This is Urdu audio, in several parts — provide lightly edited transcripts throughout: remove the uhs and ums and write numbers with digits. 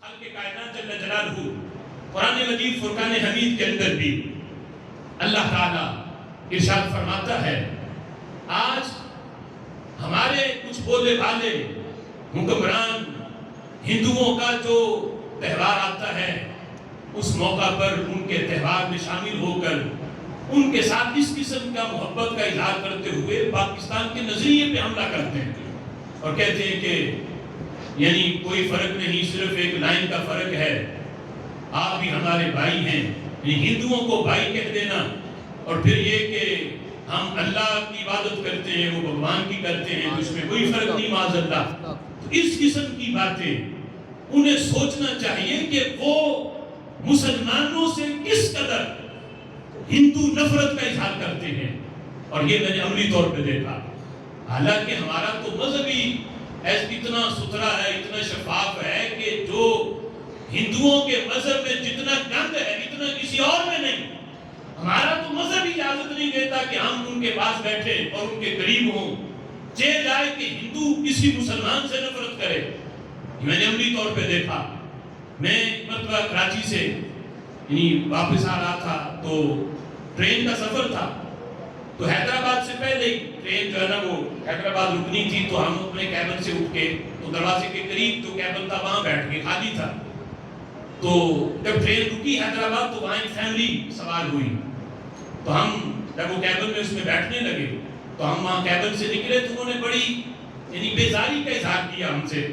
خالق کائنات جل جلالہ قرآن مجید فرقان حمید کے اندر بھی اللہ تعالیٰ ارشاد فرماتا ہے، آج ہمارے کچھ بولے والے حکمران ہندوؤں کا جو تہوار آتا ہے اس موقع پر ان کے تہوار میں شامل ہو کر ان کے ساتھ اس قسم کا محبت کا اظہار کرتے ہوئے پاکستان کے نظریے پہ حملہ کرتے ہیں اور کہتے ہیں کہ یعنی کوئی فرق نہیں، صرف ایک لائن کا فرق ہے، آپ بھی ہمارے بھائی ہیں، یعنی ہندوؤں کو بھائی کہہ دینا، اور پھر یہ کہ ہم اللہ کی عبادت کرتے ہیں وہ بھگوان کی کرتے ہیں، تو اس میں کوئی فرق نہیں معاذ اللہ۔ تو اس قسم کی باتیں انہیں سوچنا چاہیے کہ وہ مسلمانوں سے کس قدر ہندو نفرت کا اظہار کرتے ہیں، اور یہ میں نے عملی طور پہ دیکھا۔ حالانکہ ہمارا تو مذہب ہی اتنا ستھرا ہے، اتنا شفاف ہے کہ جو ہندوؤں کے مذہب میں جتنا گند ہے اتنا کسی اور میں نہیں۔ ہمارا تو مذہب ہی اجازت نہیں دیتا کہ ہم ان کے پاس بیٹھے اور ان کے قریب ہوں، چہ جائے کہ ہندو کسی مسلمان سے نفرت کرے۔ میں نے عملی طور پہ دیکھا، میں مرتبہ کراچی سے یعنی واپس آ رہا تھا تو ٹرین کا سفر تھا، تو حیدرآباد سے پہلے ہی ٹرین جو ہے نا وہ حیدرآباد رکنی تھی، تو ہم اپنے کیبن سے اٹھ کے تو دروازے کے قریب جو کیبن تھا وہاں بیٹھ کے، خالی تھا۔ تو جب ٹرین رکی حیدرآباد تو وہاں ایک فیملی سوار ہوئی، تو ہم جب وہ کیبن میں اس میں بیٹھنے لگے تو ہم وہاں کیبن سے نکلے تو انہوں نے بڑی یعنی بیزاری کا اظہار کیا ہم سے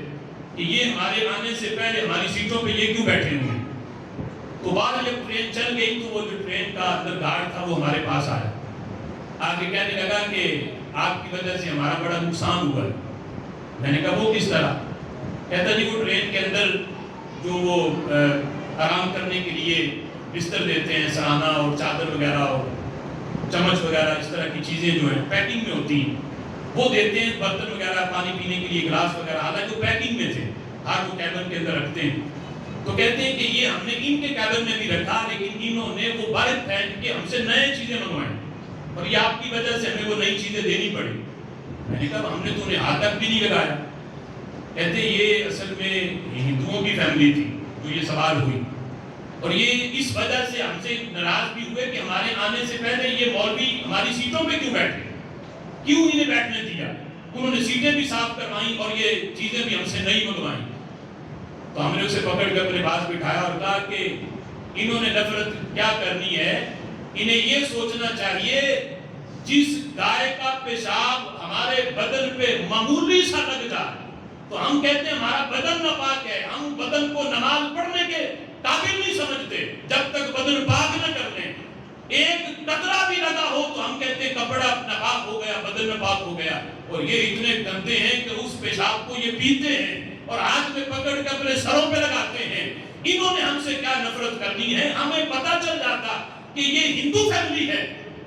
کہ یہ ہمارے آنے سے پہلے ہماری سیٹوں پہ یہ کیوں بیٹھے ہوئے ہیں۔ تو بعد جب ٹرین چل گئی تو وہ جو ٹرین کا اندر گارڈ تھا وہ ہمارے پاس آیا، آگے کہنے لگا کہ آپ کی وجہ سے ہمارا بڑا نقصان ہوا ہے۔ میں نے کہا وہ کس طرح؟ کہتا جی وہ ٹرین کے اندر جو وہ آرام کرنے کے لیے بستر دیتے ہیں، سرانا اور چادر وغیرہ اور چمچ وغیرہ اس طرح کی چیزیں جو ہیں پیکنگ میں ہوتی ہیں وہ دیتے ہیں، برتن وغیرہ پانی پینے کے لیے گلاس وغیرہ، حالانکہ وہ پیکنگ میں تھے، ہر وہ کیبن کے اندر رکھتے ہیں۔ تو کہتے ہیں کہ یہ ہم نے ان کے کیبن میں بھی رکھا، لیکن انہوں نے وہ باہر پھینک کے ہم سے نئے چیزیں منگوائیں اور یہ آپ کی وجہ سے ہمیں وہ نئی چیزیں دینی پڑی۔ میں نے کہا ہم نے تو انہیں ہاتھ تک بھی نہیں لگایا۔ کہتے یہ اصل میں ہندوؤں کی فیملی تھی جو یہ سوال ہوئی، اور یہ اس وجہ سے ہم سے ناراض بھی ہوئے کہ ہمارے آنے سے پہلے یہ مولوی ہماری سیٹوں پہ کیوں بیٹھے، کیوں انہیں بیٹھنے دیا۔ انہوں نے سیٹیں بھی صاف کروائیں اور یہ چیزیں بھی ہم سے نئی منگوائیں۔ تو ہم نے اسے پکڑ کر اپنے پاس بٹھایا اور کہا کہ انہوں نے نفرت کیا کرنی ہے، انہیں یہ سوچنا چاہیے جس گائے کا پیشاب ہمارے بدن پہ معمولی سا لگ جائے تو ہم کہتے ہیں ہمارا بدن ناپاک ہے، ہم بدن کو نماز پڑھنے کے قابل نہیں سمجھتے جب تک بدن پاک نہ کر لیں۔ ایک قطرہ بھی لگا ہو تو ہم کہتے ہیں کپڑا ناپاک ہو گیا، بدن ناپاک ہو گیا، اور یہ اتنے گندے ہیں کہ اس پیشاب کو یہ پیتے ہیں اور ہاتھ میں پکڑ کے اپنے سروں پہ لگاتے ہیں۔ انہوں نے ہم سے کیا نفرت کرنی ہے؟ ہمیں پتہ چل جاتا کہ یہ ہندو فیملی ہے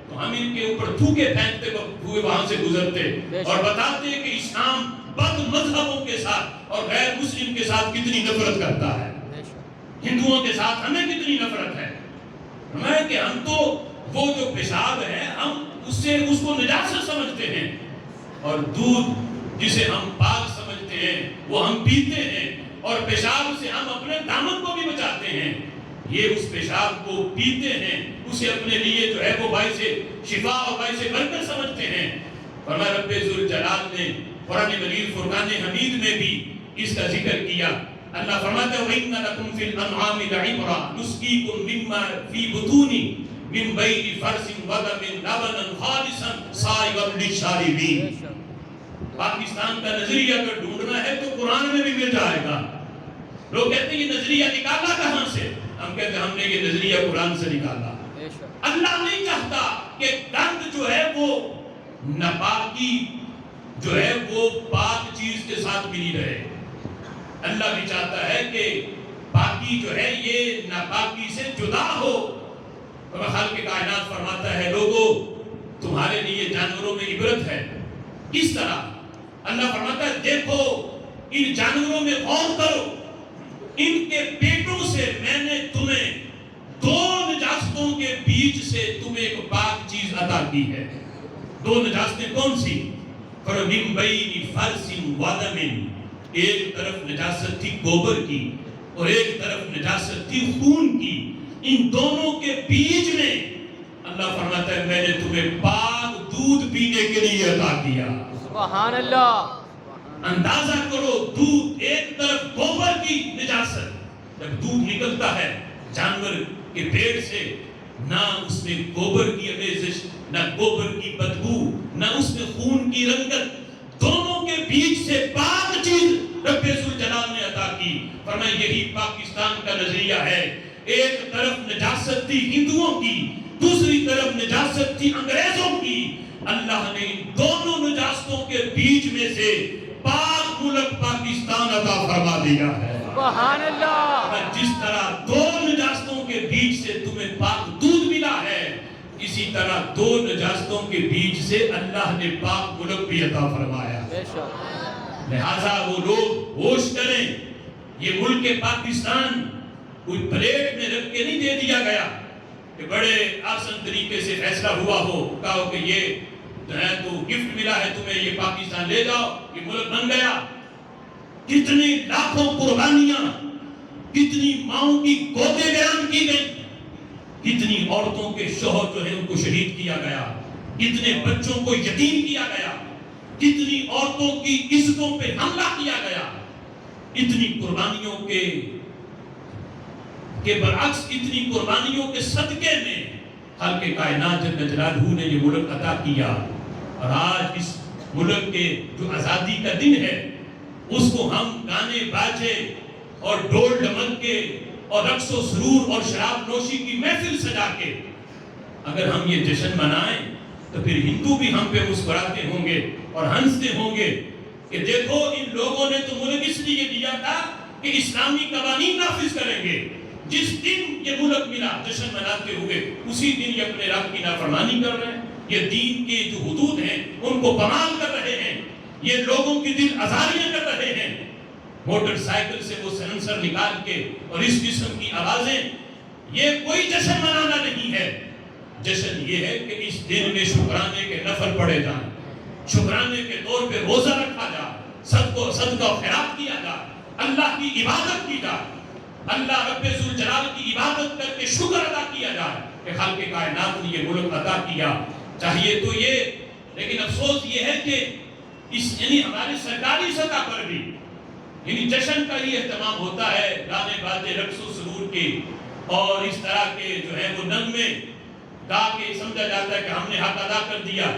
تو ہم ان کے اوپر تھوکے پھینکتے ہوئے وہاں سے گزرتے اور بتاتے کہ اسلام بد مذہبوں کے ساتھ اور غیر مسلم کے ساتھ کتنی نفرت کرتا ہے، ہندوؤں کے ساتھ ہمیں کتنی نفرت ہے۔ ہمیں کہ ہم تو وہ جو پیشاب ہے ہم اس کو نجاست سمجھتے ہیں، اور دودھ جسے ہم پاک سمجھتے ہیں وہ ہم پیتے ہیں، اور پیشاب سے ہم اپنے دامن کو بھی بچاتے ہیں۔ یہ اس پیشاب کو پیتے ہیں، اسے اپنے لیے جو ہے وہ باعث شفا اور باعث برکت سمجھتے ہیں۔ فرمایا رب ذوالجلال نے قرآن مجید فرقان حمید میں بھی اس کا ذکر کیا۔ اللہ فرماتا ہے وَإِنَّ لَكُمْ فِي الْأَنْعَامِ لَعِبْرَةً نُسْقِيكُم مِّمَّا فِي بُطُونِ مِن بَيْنِ فَرْثٍ وَدَمٍ لَبَنًا خَالِصًا سَائِغًا لِلشَّارِبِينَ۔ پاکستان کا نظریہ اگر ڈھونڈنا ہے تو قرآن میں بھی مل جائے گا۔ لوگ کہتے ہیں یہ نظریہ نکالا کہاں سے؟ ہم کہتے ہیں ہم نے یہ نظریہ قرآن سے نکالا۔ اللہ نہیں چاہتا کہ گند جو ہے وہ ناپاکی جو ہے وہ پاک چیز کے ساتھ ملی رہے۔ اللہ بھی چاہتا ہے کہ پاکی جو ہے یہ ناپاکی سے جدا ہو۔ اور خالق کائنات فرماتا ہے لوگوں تمہارے لیے جانوروں میں عبرت ہے۔ کس طرح؟ اللہ فرماتا ہے دیکھو ان جانوروں میں غور کرو، ان کے پیٹوں سے میں نے تمہیں دو نجاستوں کے بیچ سے تمہیں ایک پاک چیز عطا کی ہے۔ دو نجاستیں کون سی؟ فَمِن بَيْنِ فَرْثٍ وَدَمٍ، ایک طرف نجاست تھی گوبر کی اور ایک طرف نجاست تھی خون کی، ان دونوں کے بیچ میں اللہ فرماتا ہے میں نے تمہیں پاک دودھ پینے کے لیے عطا کیا۔ سبحان اللہ۔ اندازہ کرو، دودھ ایک طرف گوبر کی نجاست، جب دودھ نکلتا ہے جانور کے پیٹ سے، نہ اس میں گوبر کی آمیزش، نہ گوبر کی بدبو، نہ اس میں خون کی رنگت، دونوں کے بیچ سے پاک چیز رب ذوالجلال نے عطا کی۔ فرمایا یہی پاکستان کا نظریہ ہے، ایک طرف نجاست تھی ہندوؤں کی، دوسری طرف نجاست تھی انگریزوں کی، اللہ نے ان دونوں نجاستوں کے بیچ میں سے پاک ملک پاکستان عطا فرما دیا ہے۔ سبحان اللہ۔ جس طرح دو نجاستوں کے بیچ سے تمہیں پاک دودھ ملا ہے، اسی طرح دو نجاستوں کے بیچ سے اللہ نے پاک ملک بھی عطا فرمایا۔ لہذا وہ لوگ ہوش کریں، یہ ملک پاکستان کوئی پلیٹ میں رکھ کے نہیں دے دیا گیا کہ بڑے آسان طریقے سے فیصلہ ہوا ہو، کہا کہ یہ تو گفٹ ملا ہے تمہیں، یہ پاکستان لے جاؤ، یہ ملک بن گیا۔ کتنی لاکھوں قربانیاں، کتنی ماؤں کی گودیں بیان کی گئی، کتنی عورتوں کے شوہر جو ہیں ان کو شہید کیا گیا، کتنے بچوں کو یتیم کیا گیا، کتنی عورتوں کی عزتوں پہ حملہ کیا گیا، اتنی قربانیوں کے برعکس، اتنی قربانیوں کے صدقے میں خالق کائنات جل جلالہ نے یہ ملک عطا کیا۔ اور آج اس ملک کے جو آزادی کا دن ہے، اس کو ہم گانے باجے اور ڈول ڈمک کے اور رقص و سرور اور شراب نوشی کی محفل سجا کے اگر ہم یہ جشن منائیں تو پھر ہندو بھی ہم پہ مسکراتے ہوں گے اور ہنستے ہوں گے کہ دیکھو ان لوگوں نے تو ملک اس لیے دیا تھا کہ اسلامی قوانین نافذ کریں گے، جس دن یہ ملک ملا جشن مناتے ہوئے اسی دن یہ اپنے رب کی نافرمانی کر رہے ہیں، یہ دین کے جو حدود ہیں ان کو پامال کر رہے ہیں، یہ لوگوں کی دل آزاریاں کر رہے ہیں، موٹر سائیکل سے وہ سلنسر نکال کے اور اس قسم کی آوازیں۔ یہ کوئی جشن منانا نہیں ہے، جشن یہ ہے کہ اس دن میں شکرانے کے نفل پڑھے جائیں، شکرانے کے طور پہ روزہ رکھا جائے، صدقہ و خیرات کیا جائے، اللہ کی عبادت کی جائے، اللہ رب ذوالجلال کی عبادت کر کے شکر ادا کیا جائے کہ خالق کائنات نے یہ ملک عطا کیا۔ چاہیے تو یہ، لیکن افسوس یہ ہے کہ یعنی ہمارے سرکاری سطح پر بھی یعنی جشن کا ہی اہتمام ہوتا ہے، گانے باجے رقص و سرور کے اور اس طرح کے جو ہے وہ نغمے گا کے سمجھا جاتا ہے کہ ہم نے حق ادا کر دیا۔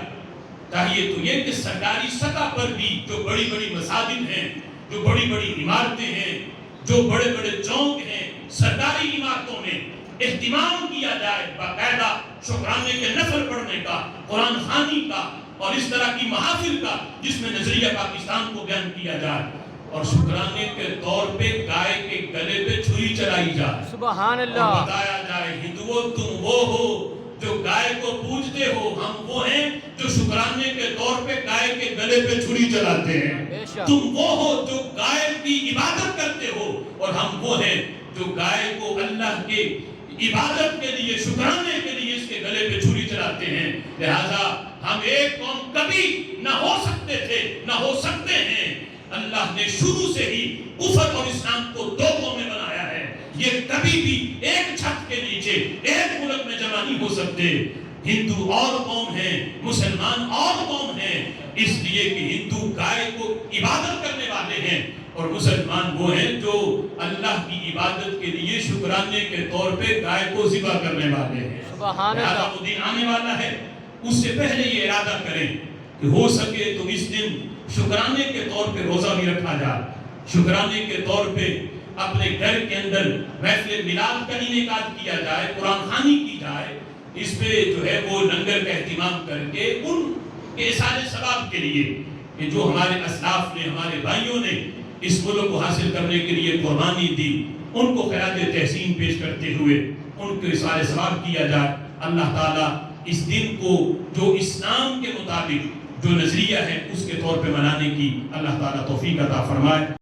چاہیے تو یہ کہ سرکاری سطح پر بھی جو بڑی بڑی مساجد ہیں، جو بڑی بڑی عمارتیں ہیں، جو بڑے بڑے چوک ہیں، سرکاری عمارتوں میں اہتمام کیا جائے باقاعدہ شکرانے کے نفل پڑھنے کا، قرآن خوانی کا اور اس طرح کی محافل کا جس میں نظریہ پاکستان کو بیان کیا جائے، اور شکرانے کے طور پہ گائے کے گلے پہ چھری چلائی جائے، سبحان اللہ، اور بتایا جائے ہندوؤں تم وہ ہو جو گائے کو پوجتے ہو، ہم وہ ہیں جو شکرانے کے طور پہ گائے کے گلے پہ چھری چلاتے ہیں، تم وہ ہو جو گائے کی عبادت کرتے ہو اور ہم وہ ہیں جو گائے کو اللہ کے عبادت کے لیے، شکرانے کے لیے اس کے گلے پہ چھری چلاتے ہیں۔ لہذا ہم ایک قوم کبھی نہ ہو سکتے تھے، نہ ہو سکتے ہیں۔ اللہ نے شروع سے ہی کفر اور اسلام کو دو قومیں بنایا ہے، یہ کبھی بھی ایک چھت کے نیچے ایک ملک میں جمع نہیں ہو سکتے۔ ہندو اور قوم ہیں، مسلمان اور قوم ہیں، اس لیے کہ ہندو گائے کو عبادت کرنے والے ہیں اور مسلمان وہ ہیں جو اللہ کی عبادت کے لیے شکرانے کے طور پہ گائے کو ذبح کرنے والے ہیں۔ لہذا وہ دن آنے والا ہے، اس سے پہلے یہ ارادہ کریں کہ ہو سکے تو اس دن شکرانے کے طور پہ روزہ بھی رکھا جائے، شکرانے کے طور پہ اپنے گھر کے اندر محفل میلاد کا انعقاد کیا جائے، قرآن خوانی کی جائے، اس پہ جو ہے وہ لنگر کا اہتمام کر کے ان کے احسان ثواب کے لیے کہ جو ہمارے اسلاف نے، ہمارے بھائیوں نے اس ملک کو حاصل کرنے کے لیے قربانی دی، ان کو خراج تحسین پیش کرتے ہوئے ان کو احسان ثواب کیا جائے۔ اللہ تعالیٰ اس دن کو جو اسلام کے مطابق جو نظریہ ہے اس کے طور پہ منانے کی اللہ تعالیٰ توفیق عطا فرمائے۔